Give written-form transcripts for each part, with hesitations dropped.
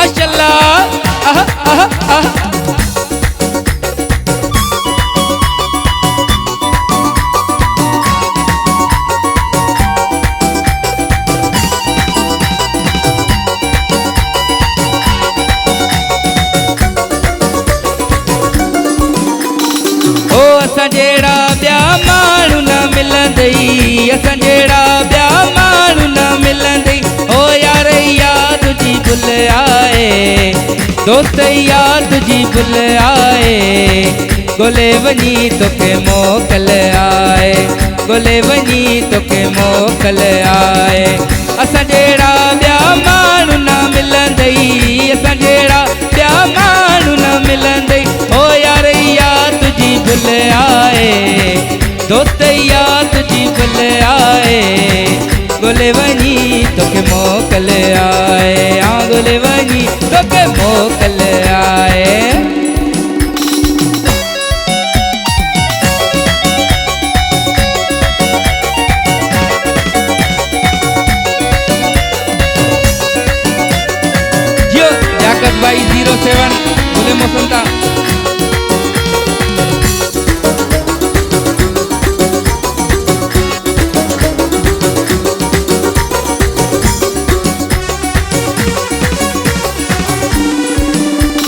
माशाल्लाह। आहा आहा आहा। असां जहिड़ा ॿिया माण्हू न मिलंदई, असां जहिड़ा ॿिया माण्हू न मिलंदई। ओ यार याद तुझी भुल आए, दोस्त याद तुझी भुल आए। ॻोल्हे वञी तोखे मोकल आए, ॻोल्हे वञी तोखे मोकल आए। असां जहिड़ा ॿिया माण्हू न मिलंदई, असां जहिड़ा ॿिया माण्हू न मिलंदई। ओ यार याद तुझी भुल आए, दोस्त याद तुझी भुल आए। ॻोल्हे वञी तोखे मोकल आए, हाँ ॻोल्हे वञी तोखे मोकल आए। जियो लियाकत भाई 07 बोले मोसंता।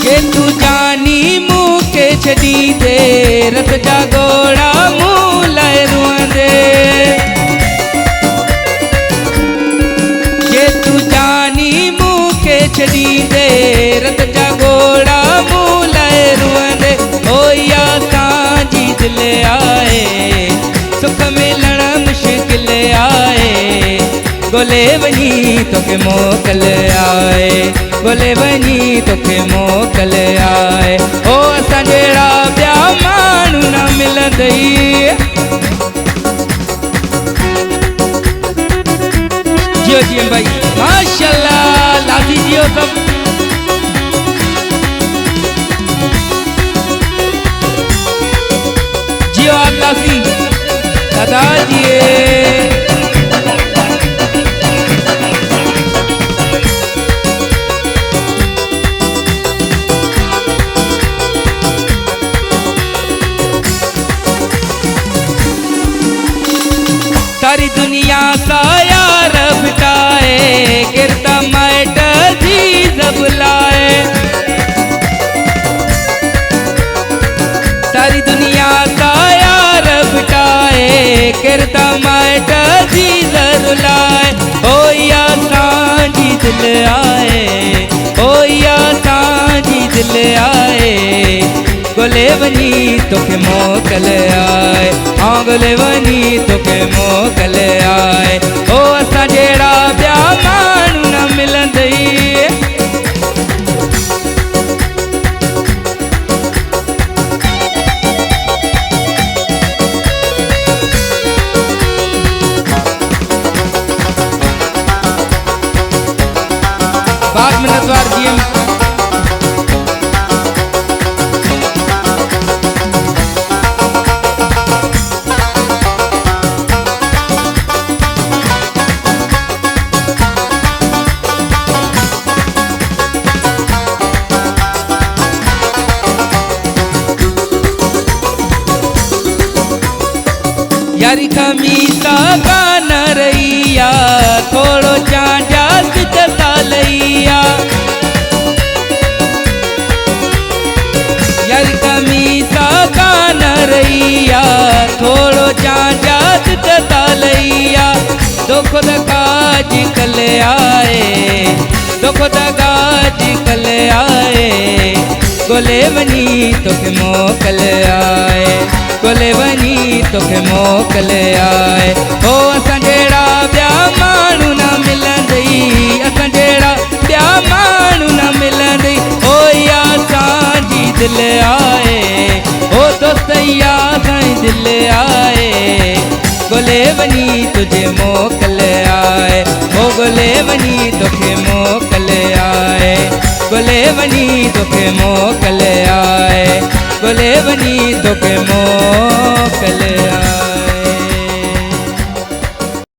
के तू जानी मुँह के छड़ी दे, रत जा घोड़ा मुँह लाए रुआंदे। के तू जानी मुँह के छड़ी दे, रत जा घोड़ा मुँह लाए रुआंदे। ओ या सांझी दिल आए, सुख मिलण मुश्किल आए। ॻोल्हे वञी तोखे मोकल आए, ॻोल्हे वञी तोखे मोकल आए। ओ असां जहिड़ा ॿिया माण्हू न मिलंदई। जियो जियो भाई माशाल्लाह, लाजी जियो सब। जियो लाजी दादा जी। सारी दुनिया सा यार बिटाए, गिरता माइट जी जब लाए। सारी दुनिया सा यार बिटाए, गिरता माइट जी जब लाए। ओ या सांझी दिल आए, ओ या सांझी दिल आए। ॻोल्हे वञी तोखे मोकल आए, हाँ ॻोल्हे वञी तोखे मोकल आए। ओ असां जहिड़ा ॿिया माण्हू न मिलंदई। बात मिनतवार जीएम यारी खमीसा कान रैया, थोड़ो चांजा सिजता लैया। यारी खमीसा कान रैया, थोड़ो चांजा सिजता लैया। दुख दगाज कल आए, दुख दगाज कल आए। ॻोल्हे वञी तोखे मोकल आए, ॻोल्हे वञी तोखे मोकल आए। ओ असां जहिड़ा ॿिया माण्हू न मिलंदई, असां जहिड़ा ॿिया माण्हू न मिलंदई। ओ या सांझी दिल आए, ओ दोस्त या सांझी दिल आए। ॻोल्हे वञी तुझे मोकल आए, ओ ॻोल्हे वञी तोखे मोकल आए। ॻोल्हे वञी तोखे मोकल आए, ॻोल्हे वञी तोखे मोकल आए।